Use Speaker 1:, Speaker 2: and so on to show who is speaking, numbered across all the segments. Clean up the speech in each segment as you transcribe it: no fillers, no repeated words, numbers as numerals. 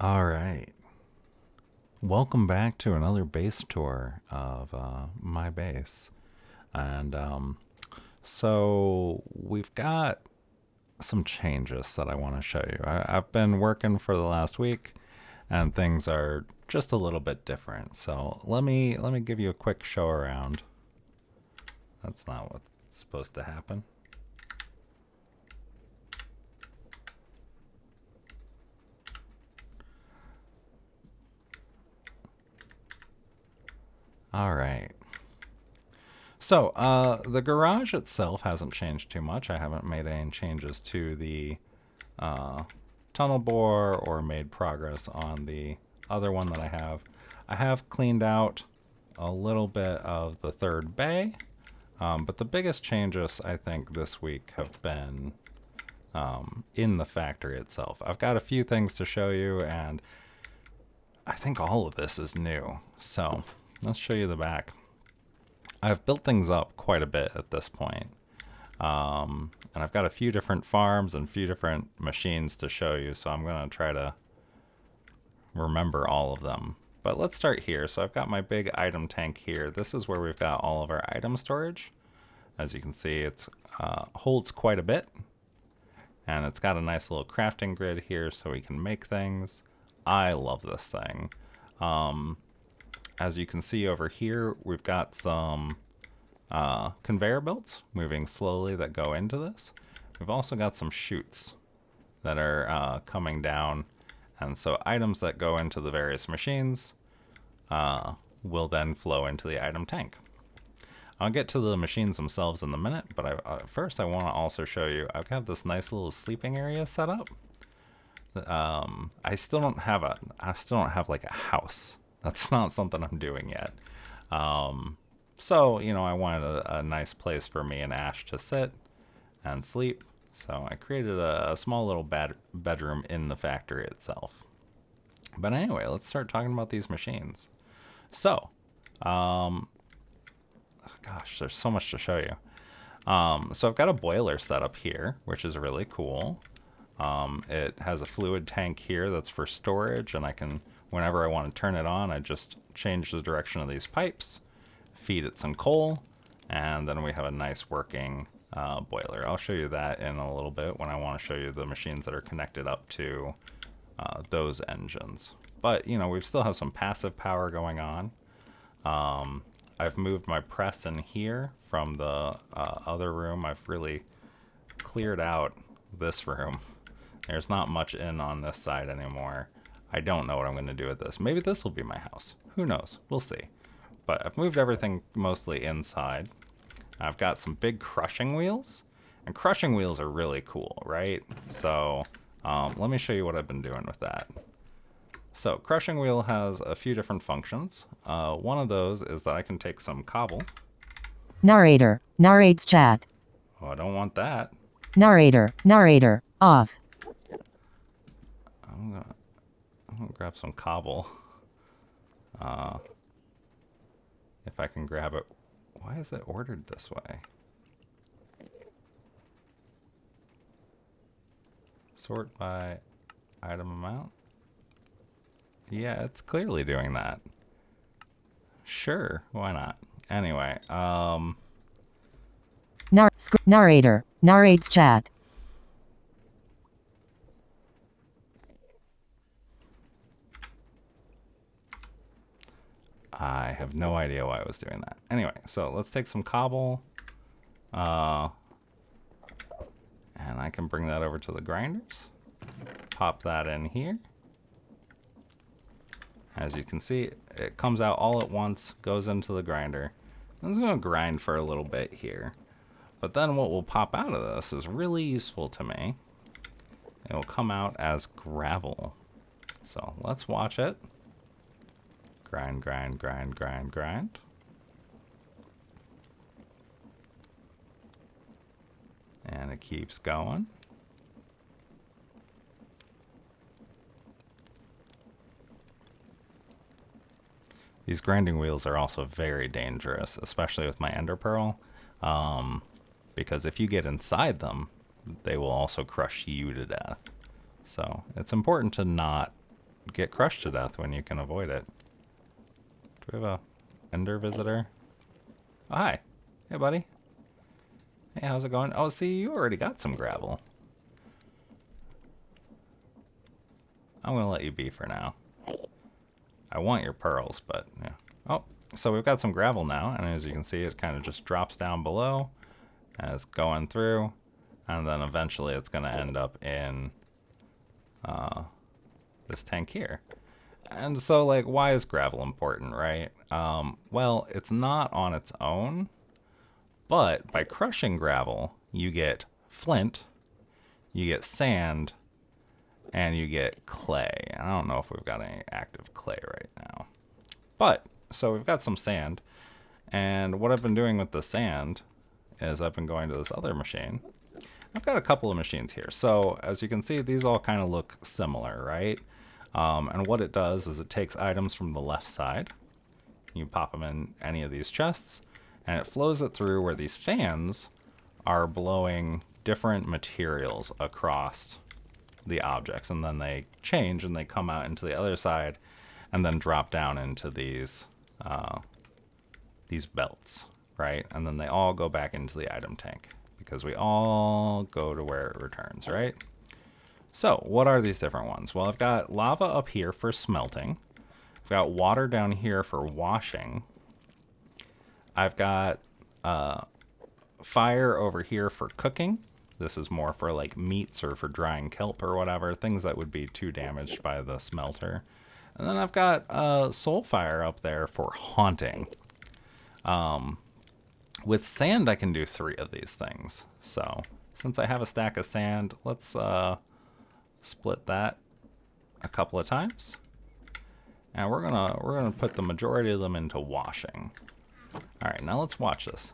Speaker 1: All right. Welcome back to another base tour of my base. And so we've got some changes that I want to show you. I've been working for the last week and things are just a little bit different. So let me give you a quick show around. That's not what's supposed to happen. All right. So, the garage itself hasn't changed too much. I haven't made any changes to the uh, tunnel bore or made progress on the other one that I have. I have cleaned out a little bit of the third bay, but the biggest changes I think this week have been in the factory itself. I've got a few things to show you, and I think all of this is new. So let's show you the back. I've built things up quite a bit at this point. And I've got a few different farms and a few different machines to show you, so I'm going to try to remember all of them. But let's start here. So I've got my big item tank here. This is where we've got all of our item storage. As you can see, it holds quite a bit. And it's got a nice little crafting grid here so we can make things. I love this thing. As you can see over here, we've got some conveyor belts moving slowly that go into this. We've also got some chutes that are coming down, and so items that go into the various machines will then flow into the item tank. I'll get to the machines themselves in a minute, but first I want to also show you I've got this nice little sleeping area set up. I still don't have like a house. That's not something I'm doing yet. So, I wanted a nice place for me and Ash to sit and sleep. So I created a small little bedroom in the factory itself. But anyway, let's start talking about these machines. So, gosh, there's so much to show you. So I've got a boiler set up here, which is really cool. It has a fluid tank here that's for storage, and whenever I want to turn it on, I just change the direction of these pipes, feed it some coal, and then we have a nice working boiler. I'll show you that in a little bit when I want to show you the machines that are connected up to those engines. But, we still have some passive power going on. I've moved my press in here from the other room. I've really cleared out this room. There's not much in on this side anymore. I don't know what I'm going to do with this. Maybe this will be my house. Who knows? We'll see. But I've moved everything mostly inside. I've got some big crushing wheels. And crushing wheels are really cool, right? So let me show you what I've been doing with that. So crushing wheel has a few different functions. One of those is that I can take some cobble.
Speaker 2: Narrator narrates chat.
Speaker 1: Oh, I don't want that.
Speaker 2: Narrator off.
Speaker 1: I'm gonna grab some cobble. If I can grab it. Why is it ordered this way? Sort by item amount? Yeah, it's clearly doing that. Sure, why not? Anyway,
Speaker 2: Narrator narrates chat.
Speaker 1: I have no idea why I was doing that. Anyway, so let's take some cobble. And I can bring that over to the grinders. Pop that in here. As you can see, it comes out all at once, goes into the grinder. It's going to grind for a little bit here. But then what will pop out of this is really useful to me. It will come out as gravel. So let's watch it. Grind, grind, grind, grind, grind. And it keeps going. These grinding wheels are also very dangerous, especially with my ender pearl, because if you get inside them, they will also crush you to death. So it's important to not get crushed to death when you can avoid it. Do we have a ender visitor? Oh, hi. Hey, buddy. Hey, how's it going? Oh, see, you already got some gravel. I'm going to let you be for now. I want your pearls, but yeah. Oh, so we've got some gravel now, and as you can see, it kind of just drops down below and it's going through, and then eventually it's going to end up in this tank here. And so, like, why is gravel important, right? Well, it's not on its own, but by crushing gravel, you get flint, you get sand, and you get clay. I don't know if we've got any active clay right now. But, so we've got some sand, and what I've been doing with the sand is I've been going to this other machine. I've got a couple of machines here. So, as you can see, these all kind of look similar, right? And what it does is it takes items from the left side. You pop them in any of these chests, and it flows it through where these fans are blowing different materials across the objects, and then they change and they come out into the other side and then drop down into these belts, right? And then they all go back into the item tank because we all go to where it returns, right? So what are these different ones? Well, I've got lava up here for smelting. I've got water down here for washing. I've got fire over here for cooking. This is more for like meats or for drying kelp or whatever, things that would be too damaged by the smelter. And then I've got soul fire up there for haunting. With sand, I can do 3 of these things. So since I have a stack of sand, let's split that a couple of times. And we're gonna put the majority of them into washing. All right, now let's watch this.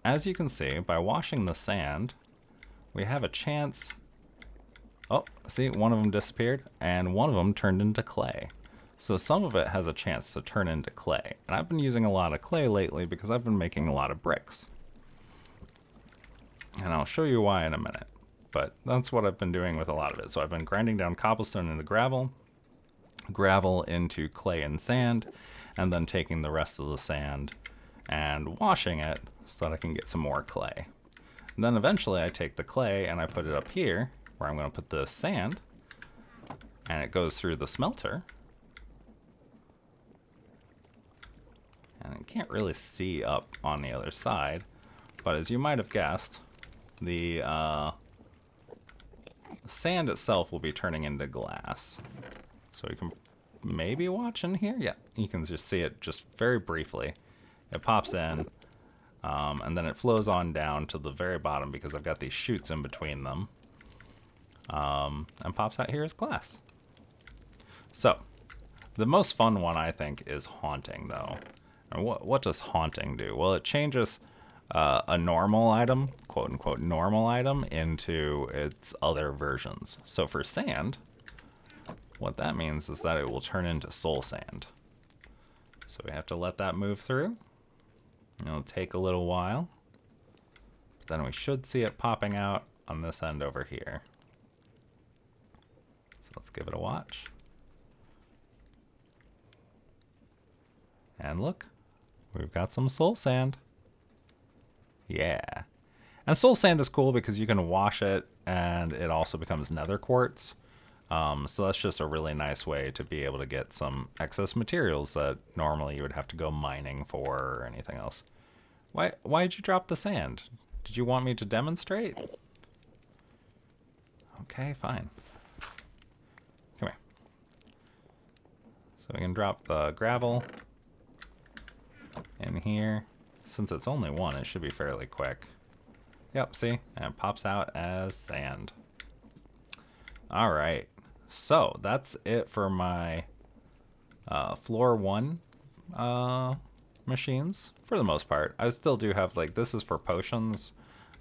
Speaker 1: As you can see, by washing the sand, we have a chance. Oh, see, one of them disappeared, and one of them turned into clay. So some of it has a chance to turn into clay. And I've been using a lot of clay lately because I've been making a lot of bricks. And I'll show you why in a minute. But that's what I've been doing with a lot of it. So I've been grinding down cobblestone into gravel, gravel into clay and sand, and then taking the rest of the sand and washing it so that I can get some more clay. And then eventually I take the clay and I put it up here where I'm going to put the sand, and it goes through the smelter. And I can't really see up on the other side, but as you might have guessed, the sand itself will be turning into glass. So you can maybe watch in here. Yeah, you can just see it just very briefly. It pops in, and then it flows on down to the very bottom because I've got these chutes in between them, and pops out here as glass. So the most fun one, I think, is haunting, though. And what does haunting do? Well, it changes a normal item, quote unquote normal item, into its other versions. So for sand, what that means is that it will turn into soul sand. So we have to let that move through. It'll take a little while, but then we should see it popping out on this end over here. So let's give it a watch. And look, we've got some soul sand. Yeah. And soul sand is cool because you can wash it and it also becomes nether quartz. So that's just a really nice way to be able to get some excess materials that normally you would have to go mining for or anything else. Why'd you drop the sand? Did you want me to demonstrate? Okay, fine. Come here. So we can drop the gravel in here. Since it's only one, it should be fairly quick. Yep, see? And it pops out as sand. All right. So that's it for my floor 1 machines for the most part. I still do have, like, this is for potions.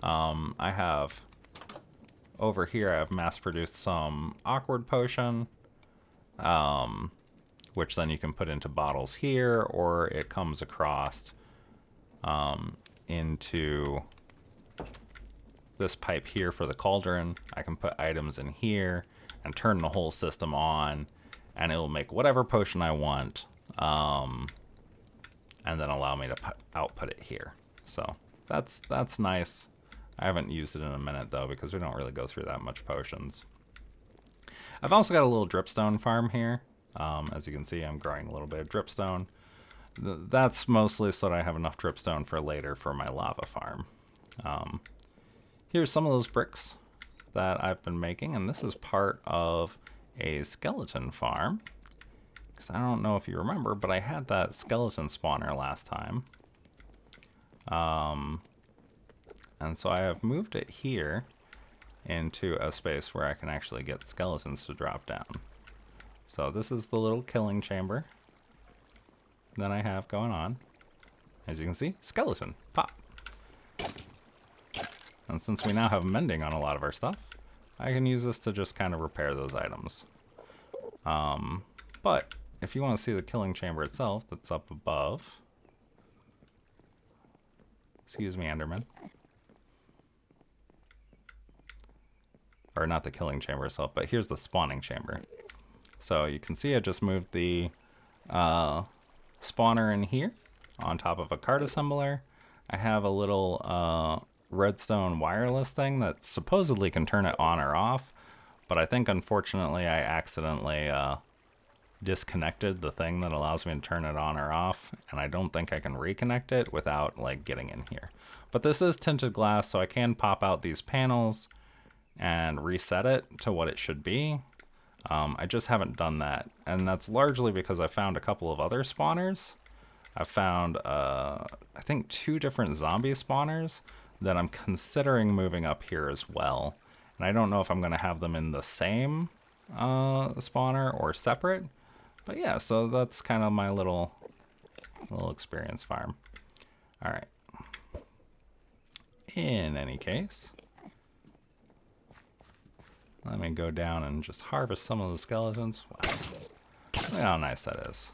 Speaker 1: I have over here, I have mass produced some awkward potion, which then you can put into bottles here, or it comes across into this pipe here for the cauldron. I can put items in here and turn the whole system on, and it will make whatever potion I want, and then allow me to output it here. So that's nice. I haven't used it in a minute though, because we don't really go through that much potions. I've also got a little dripstone farm here. As you can see, I'm growing a little bit of dripstone. That's mostly so that I have enough dripstone for later for my lava farm. Here's some of those bricks that I've been making, and this is part of a skeleton farm. Because I don't know if you remember, but I had that skeleton spawner last time. And so I have moved it here into a space where I can actually get skeletons to drop down. So this is the little killing chamber that I have going on. As you can see, skeleton, pop. And since we now have mending on a lot of our stuff, I can use this to just kind of repair those items. But if you want to see the killing chamber itself, that's up above. Excuse me, Enderman. Or not the killing chamber itself, but here's the spawning chamber. So you can see I just moved the spawner in here on top of a cart assembler. I have a little redstone wireless thing that supposedly can turn it on or off, but I think unfortunately I accidentally disconnected the thing that allows me to turn it on or off, and I don't think I can reconnect it without like getting in here. But this is tinted glass, so I can pop out these panels and reset it to what it should be. I just haven't done that, and that's largely because I found a couple of other spawners. I found I think 2 different zombie spawners that I'm considering moving up here as well, and I don't know if I'm going to have them in the same spawner or separate, but yeah, so that's kind of my little experience farm. All right, in any case, let me go down and just harvest some of the skeletons. Wow. Look how nice that is.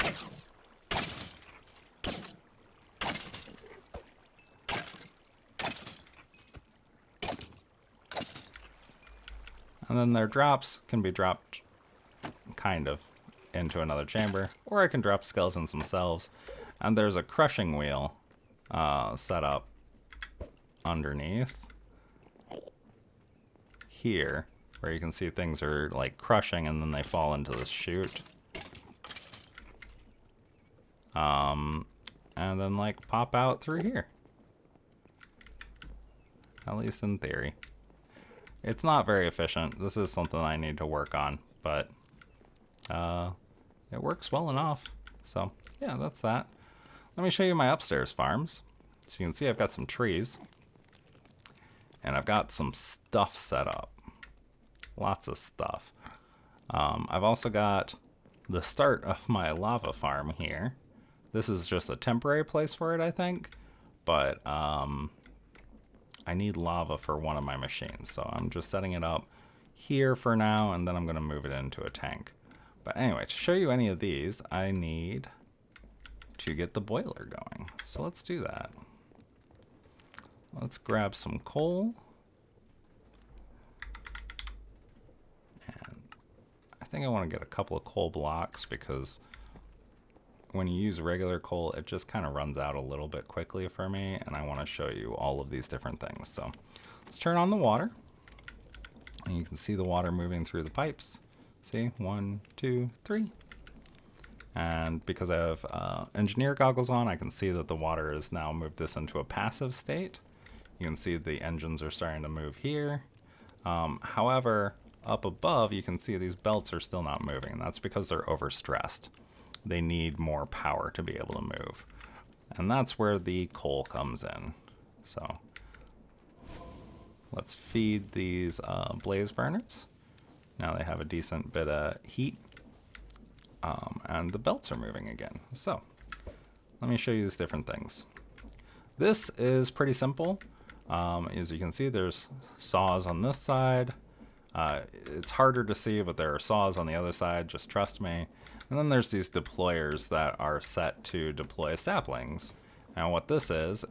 Speaker 1: And then their drops can be dropped kind of into another chamber, or I can drop skeletons themselves. And there's a crushing wheel set up underneath here, where you can see things are like crushing and then they fall into this chute. And then like pop out through here. At least in theory. It's not very efficient. This is something I need to work on, but it works well enough. So yeah, that's that. Let me show you my upstairs farms. So you can see I've got some trees and I've got some stuff set up. Lots of stuff. I've also got the start of my lava farm here. This is just a temporary place for it, I think, but I need lava for one of my machines, so I'm just setting it up here for now, and then I'm going to move it into a tank. But anyway, to show you any of these, I need to get the boiler going. So let's do that. Let's grab some coal. And I think I want to get a couple of coal blocks, because when you use regular coal, it just kind of runs out a little bit quickly for me, and I want to show you all of these different things. So let's turn on the water, and you can see the water moving through the pipes. See, 1, 2, 3. And because I have engineer goggles on, I can see that the water has now moved this into a passive state. You can see the engines are starting to move here. However, up above, you can see these belts are still not moving, and that's because they're overstressed. They need more power to be able to move. And that's where the coal comes in. So let's feed these blaze burners. Now they have a decent bit of heat. And the belts are moving again. So let me show you these different things. This is pretty simple. As you can see, there's saws on this side. It's harder to see, but there are saws on the other side, just trust me. And then there's these deployers that are set to deploy saplings. And what this is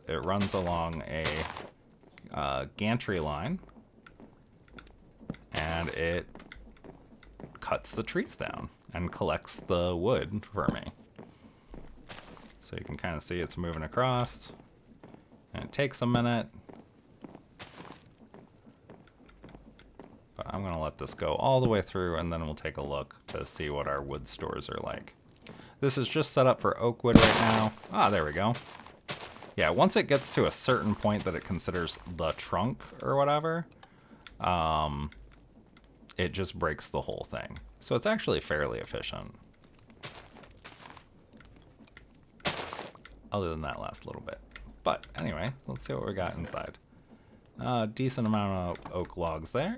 Speaker 1: it runs along a gantry line, and it cuts the trees down. and collects the wood for me. So you can kind of see it's moving across, and it takes a minute. But I'm gonna let this go all the way through, and then we'll take a look to see what our wood stores are like. This is just set up for oak wood right now. Ah, there we go. Yeah, once it gets to a certain point that it considers the trunk or whatever, it just breaks the whole thing. So it's actually fairly efficient. Other than that last little bit. But anyway, let's see what we got inside. Decent amount of oak logs there.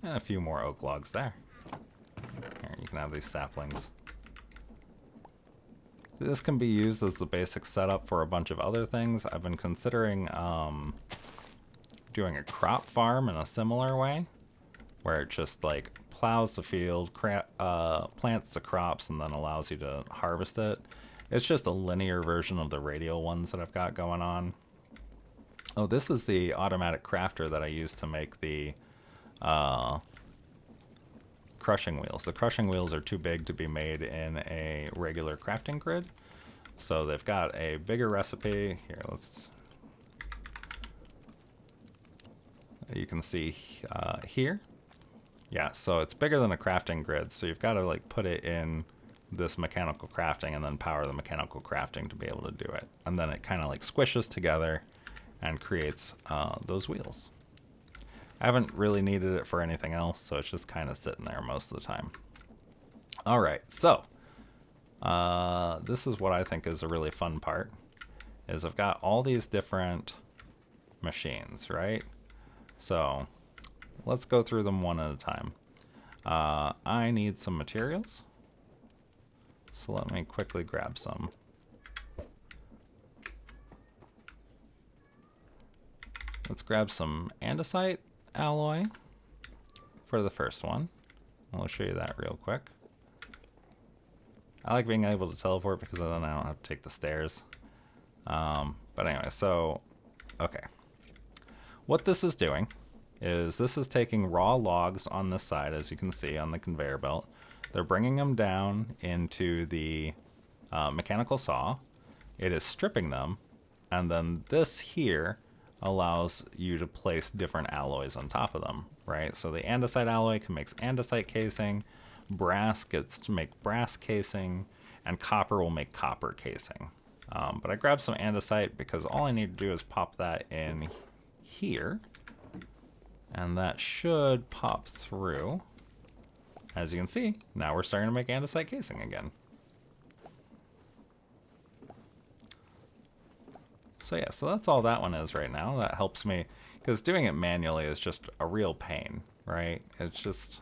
Speaker 1: And a few more oak logs there. Here, you can have these saplings. This can be used as the basic setup for a bunch of other things. I've been considering doing a crop farm in a similar way, where it just like plows the field, plants the crops, and then allows you to harvest it. It's just a linear version of the radial ones that I've got going on. Oh, this is the automatic crafter that I use to make the crushing wheels. The crushing wheels are too big to be made in a regular crafting grid, so they've got a bigger recipe. Here, you can see here. Yeah, so it's bigger than a crafting grid, so you've got to like put it in this mechanical crafting and then power the mechanical crafting to be able to do it. And then it kind of like squishes together and creates those wheels. I haven't really needed it for anything else, so it's just kind of sitting there most of the time. All right, so this is what I think is a really fun part, is I've got all these different machines, right? So let's go through them one at a time. I need some materials, so let me quickly grab some. Let's grab some andesite alloy for the first one. I'll show you that real quick. I like being able to teleport because then I don't have to take the stairs. But anyway, so, okay. What this is doing is this is taking raw logs on this side, as you can see on the conveyor belt. They're bringing them down into the mechanical saw. It is stripping them, and then this here allows you to place different alloys on top of them, right? So the andesite alloy can make andesite casing, brass gets to make brass casing, and copper will make copper casing. But I grabbed some andesite because all I need to do is pop that in here, and that should pop through. As you can see, now we're starting to make andesite casing again. So yeah, so that's all that one is right now. That helps me, because doing it manually is just a real pain, right? It's just,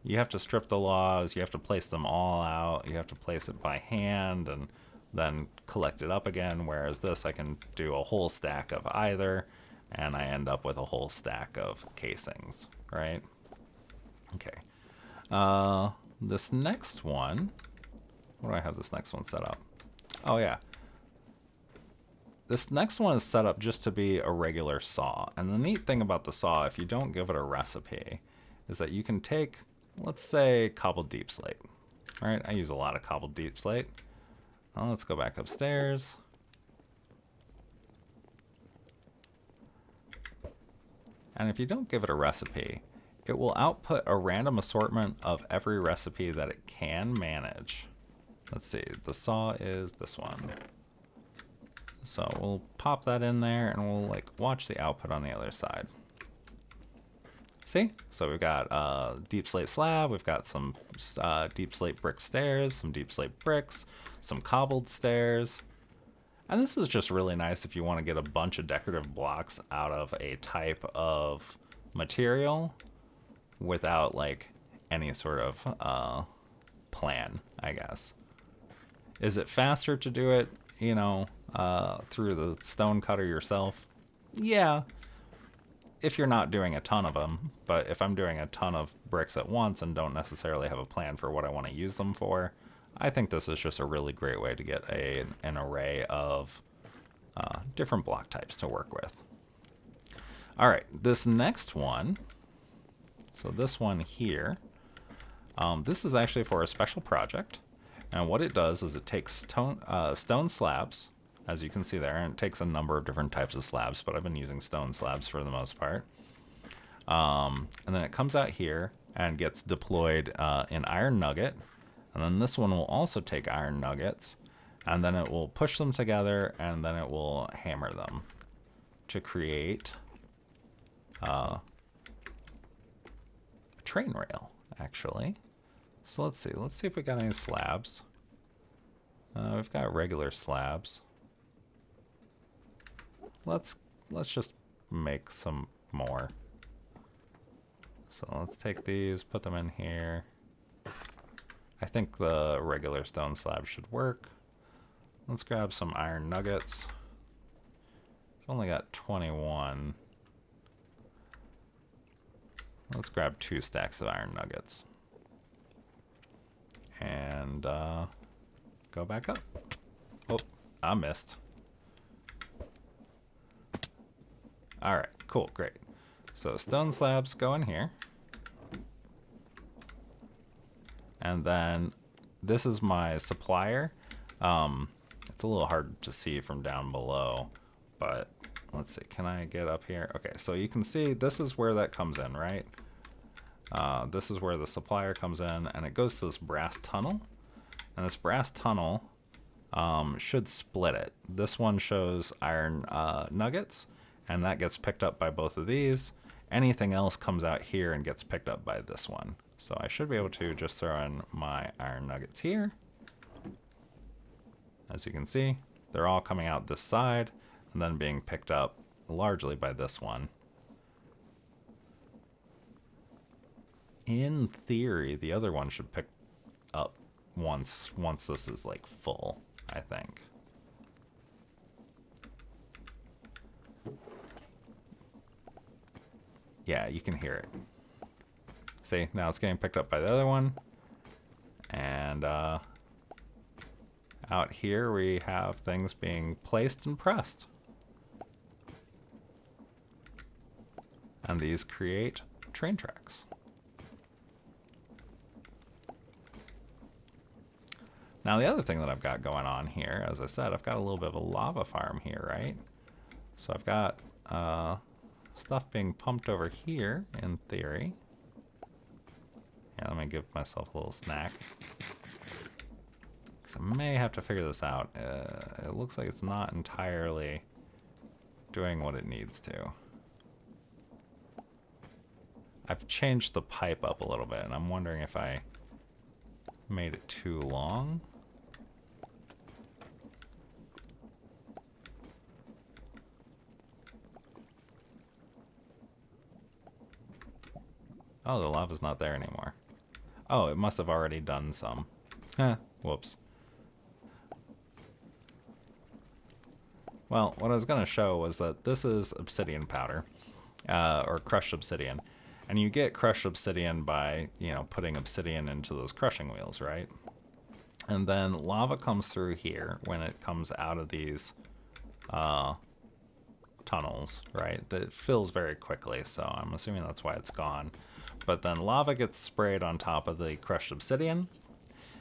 Speaker 1: you have to strip the logs, you have to place them all out, you have to place it by hand and then collect it up again, whereas this I can do a whole stack of either, and I end up with a whole stack of casings, right? Okay. This next one, what do I have this next one set up? Oh yeah. This next one is set up just to be a regular saw. And the neat thing about the saw, if you don't give it a recipe, is that you can take, let's say, cobbled deep slate. All right, I use a lot of cobbled deep slate. Well, let's go back upstairs. And if you don't give it a recipe, it will output a random assortment of every recipe that it can manage. Let's see, the saw is this one. So we'll pop that in there and we'll like watch the output on the other side. See? So we've got deep slate slab, we've got some deep slate brick stairs, some deep slate bricks, some cobbled stairs. And this is just really nice if you want to get a bunch of decorative blocks out of a type of material without like any sort of plan, I guess. Is it faster to do it, you know, through the stone cutter yourself? Yeah, if you're not doing a ton of them. But if I'm doing a ton of bricks at once and don't necessarily have a plan for what I want to use them for, I think this is just a really great way to get an array of different block types to work with. All right, this next one, so this one here, This is actually for a special project, and what it does is it takes stone slabs, as you can see there, and it takes a number of different types of slabs, but I've been using stone slabs for the most part. And then it comes out here and gets deployed in iron nugget, and then this one will also take iron nuggets, and then it will push them together, and then it will hammer them to create a train rail, actually. So let's see if we got any slabs. We've got regular slabs. Let's just make some more. So let's take these, put them in here. I think the regular stone slab should work. Let's grab some iron nuggets. I've only got 21. Let's grab 2 stacks of iron nuggets. And go back up. Oh, I missed. All right, cool, great. So stone slabs go in here. And then this is my supplier. It's a little hard to see from down below, but let's see, can I get up here? Okay, so you can see this is where that comes in, right? This is where the supplier comes in, and it goes to this brass tunnel. And this brass tunnel should split it. This one shows iron nuggets, and that gets picked up by both of these. Anything else comes out here and gets picked up by this one. So I should be able to just throw in my iron nuggets here. As you can see, they're all coming out this side and then being picked up largely by this one. In theory, the other one should pick up once this is like full, I think. Yeah, you can hear it. See, now it's getting picked up by the other one. And out here we have things being placed and pressed. And these create train tracks. Now the other thing that I've got going on here, as I said, I've got a little bit of a lava farm here, right? So I've got stuff being pumped over here, in theory. Yeah, let me give myself a little snack. Because I may have to figure this out. It looks like it's not entirely doing what it needs to. I've changed the pipe up a little bit, and I'm wondering if I made it too long. Oh, the lava's not there anymore. Oh, it must have already done some. Whoops. Well, what I was going to show was that this is obsidian powder, or crushed obsidian. And you get crushed obsidian by, putting obsidian into those crushing wheels, right? And then lava comes through here when it comes out of these tunnels, right? That fills very quickly, so I'm assuming that's why it's gone. But then lava gets sprayed on top of the crushed obsidian,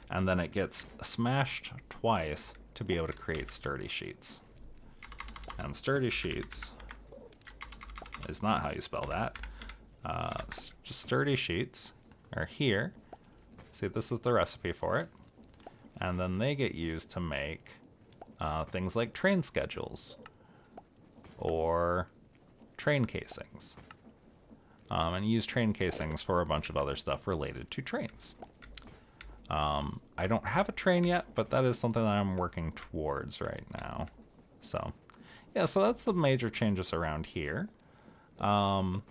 Speaker 1: and then it gets smashed twice to be able to create sturdy sheets. And sturdy sheets is not how you spell that. Just sturdy sheets are here. See, this is the recipe for it. And then they get used to make things like train schedules or train casings. And use train casings for a bunch of other stuff related to trains. I don't have a train yet, but that is something that I'm working towards right now. So, yeah, so that's the major changes around here. And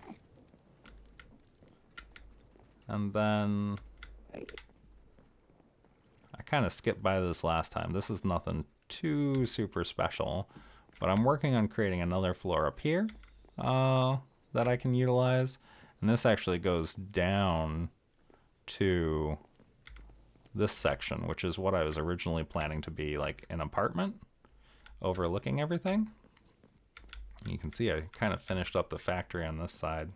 Speaker 1: then I kind of skipped by this last time. This is nothing too super special, but I'm working on creating another floor up here that I can utilize. And this actually goes down to this section, which is what I was originally planning to be like an apartment overlooking everything. You can see I kind of finished up the factory on this side.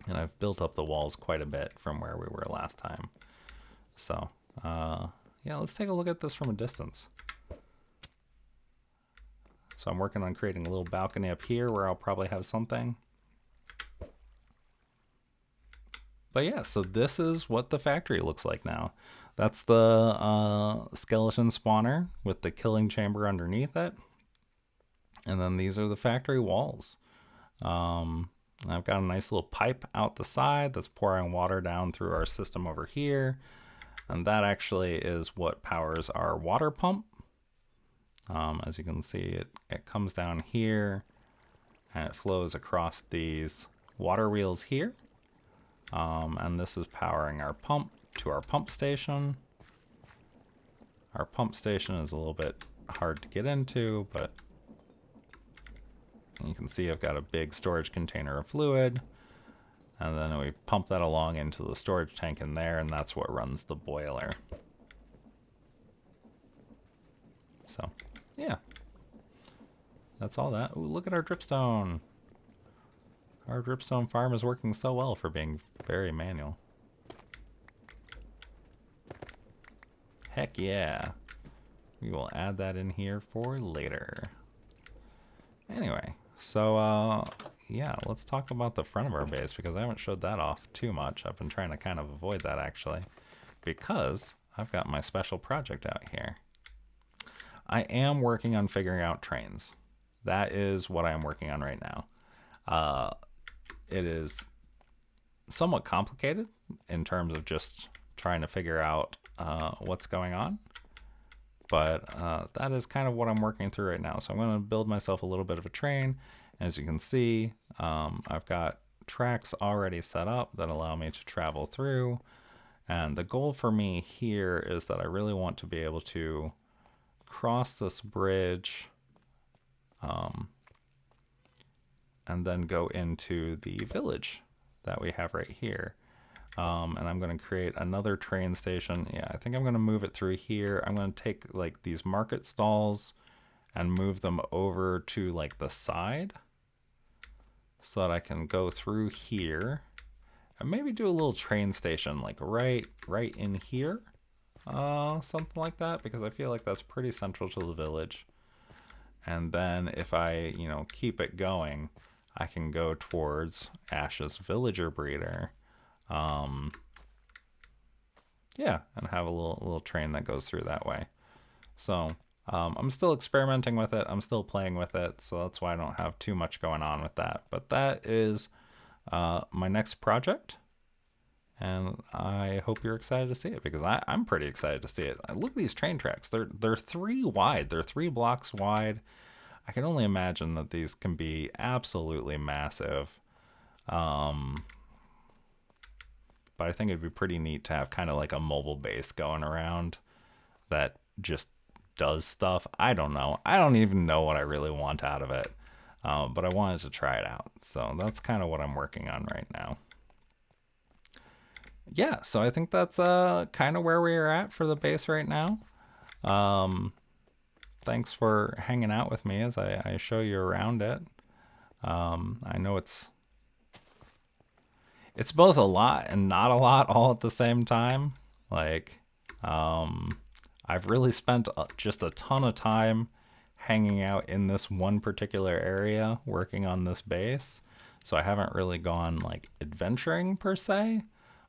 Speaker 1: And I've built up the walls quite a bit from where we were last time. So, yeah, let's take a look at this from a distance. So I'm working on creating a little balcony up here where I'll probably have something. But yeah, so this is what the factory looks like now. That's the skeleton spawner with the killing chamber underneath it. And then these are the factory walls. I've got a nice little pipe out the side that's pouring water down through our system over here. And that actually is what powers our water pump. As you can see, it comes down here and it flows across these water wheels here. And this is powering our pump to our pump station. Our pump station is a little bit hard to get into, but you can see I've got a big storage container of fluid. And then we pump that along into the storage tank in there, and that's what runs the boiler. So, yeah. That's all that. Ooh, look at our dripstone. Our dripstone farm is working so well for being very manual. Heck yeah. We will add that in here for later. Anyway, so yeah, let's talk about the front of our base because I haven't showed that off too much. I've been trying to kind of avoid that actually because I've got my special project out here. I am working on figuring out trains. That is what I am working on right now. It is somewhat complicated in terms of just trying to figure out what's going on. But that is kind of what I'm working through right now. So I'm going to build myself a little bit of a train. As you can see, I've got tracks already set up that allow me to travel through. And the goal for me here is that I really want to be able to cross this bridge and then go into the village that we have right here. And I'm going to create another train station. Yeah, I think I'm going to move it through here. I'm going to take like these market stalls and move them over to like the side so that I can go through here and maybe do a little train station like right in here. Something like that, because I feel like that's pretty central to the village. And then if I, keep it going, I can go towards Ash's villager breeder. Yeah, and have a little train that goes through that way. So I'm still experimenting with it. I'm still playing with it. So that's why I don't have too much going on with that. But that is my next project. And I hope you're excited to see it because I'm pretty excited to see it. Look at these train tracks. They're 3 wide. They're 3 blocks wide. I can only imagine that these can be absolutely massive. But I think it'd be pretty neat to have kind of like a mobile base going around that just does stuff. I don't know. I don't even know what I really want out of it. But I wanted to try it out. So that's kind of what I'm working on right now. Yeah, so I think that's kind of where we are at for the base right now. Thanks for hanging out with me as I show you around it. I know it's both a lot and not a lot all at the same time. Like, I've really spent just a ton of time hanging out in this one particular area working on this base. So I haven't really gone like adventuring per se.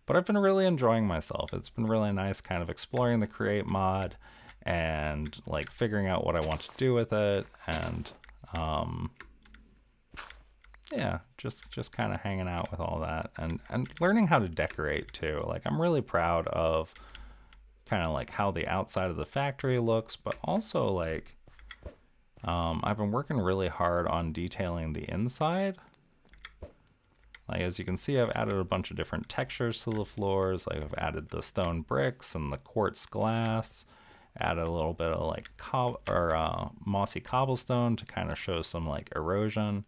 Speaker 1: But I've been really enjoying myself. It's been really nice kind of exploring the Create mod and like figuring out what I want to do with it. And yeah, just kind of hanging out with all that and learning how to decorate too. Like I'm really proud of kind of like how the outside of the factory looks, but also like I've been working really hard on detailing the inside. Like as you can see, I've added a bunch of different textures to the floors. Like I've added the stone bricks and the quartz glass. Added a little bit of like mossy cobblestone to kind of show some like erosion.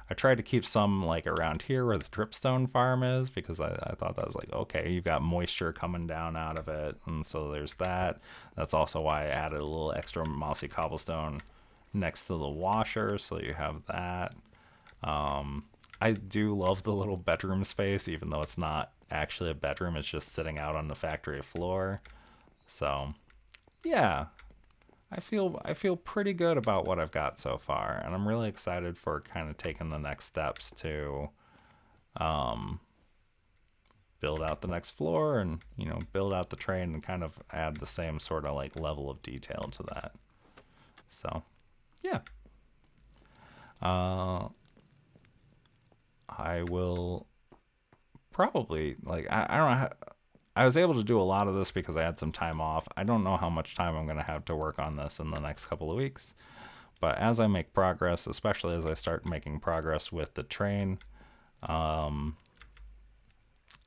Speaker 1: I tried to keep some like around here where the dripstone farm is because I thought that was like, okay, you've got moisture coming down out of it. And so there's that. That's also why I added a little extra mossy cobblestone next to the washer so you have that. I do love the little bedroom space, even though it's not actually a bedroom. It's just sitting out on the factory floor. So, yeah, I feel pretty good about what I've got so far, and I'm really excited for kind of taking the next steps to build out the next floor and build out the train and kind of add the same sort of like level of detail to that. So, yeah. I will probably like I don't know how, I was able to do a lot of this because I had some time off. I don't know how much time I'm going to have to work on this in the next couple of weeks. But as I make progress, especially as I start making progress with the train, I'll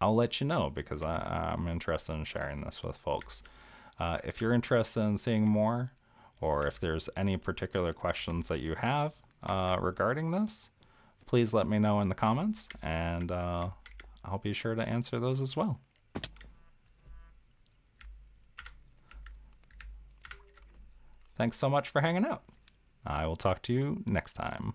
Speaker 1: let you know because I'm interested in sharing this with folks. If you're interested in seeing more, or if there's any particular questions that you have regarding this, please let me know in the comments, and I'll be sure to answer those as well. Thanks so much for hanging out. I will talk to you next time.